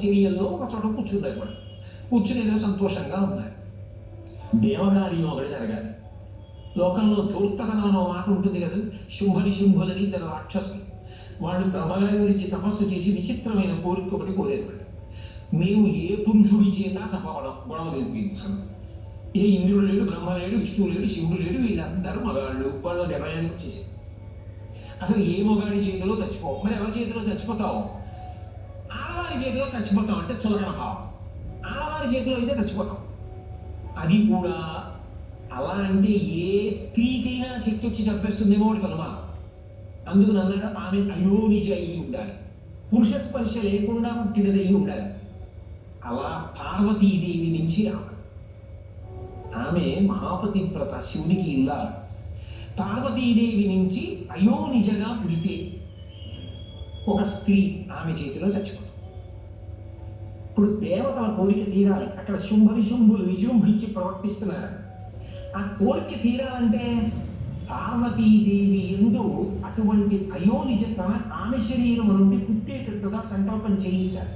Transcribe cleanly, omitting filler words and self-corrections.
చర్యల్లో ఒక చోట కూర్చున్నారు కూడా. కూర్చుని ఏదో సంతోషంగా ఉన్నారు. దేవకార్యం ఒకటి జరగాలి. లోకంలో ధూర్తతనం అనే మాట ఉంటుంది కదా, శుంభులని తన రాక్షసులు. వాళ్ళు బ్రహ్మగారి గురించి తపస్సు చేసి విచిత్రమైన కోరిక ఒకటి కోరేవాడు. మేము ఏ పురుషుడి చేత చెప్పబడం గొడవ నిర్వహించాం. ఏ ఇంద్రుడు లేడు, బ్రహ్మ లేడు, విష్ణువు లేడు, శివుడు లేడు, వీళ్ళందరూ మగాళ్ళు. వాళ్ళ నిర్ణయానికి వచ్చేసి అసలు ఏ మగాడి చేతిలో చచ్చిపోవు. మరి ఎవరి చేతిలో చచ్చిపోతావు? ఆడవారి చేతిలో చచ్చిపోతాం అంటే చులకన భావం. ఆడవారి చేతిలో అయితే చచ్చిపోతాం. అది కూడా అలా అంటే ఏ స్త్రీకైనా శక్తి వచ్చి చంపేస్తుందేమో వాడికి అనుమానం. అందుకు అన్నాడు ఆమె అయోనిజ అయి ఉండాలి, పురుష స్పర్శ లేకుండా పుట్టినది అయి ఉండాలి. అలా పార్వతీదేవి నుంచి ఆమె మహాపతివ్రత, శివునికి ఇల్లాలు. పార్వతీదేవి నుంచి అయోనిజగా పుడితే ఒక స్త్రీ ఆమె చేతిలో చచ్చిపోతుంది. ఇప్పుడు దేవతల కోరిక తీరాలి. అక్కడ శుంభులు విజృంభించి ప్రవర్తిస్తున్నారు. ఆ కోరిక తీరాలంటే పార్వతీదేవి ఎందు అటువంటి అయోనిజ తన ఆమె శరీరం నుండి పుట్టేటట్టుగా సంకల్పం చేయించాలి.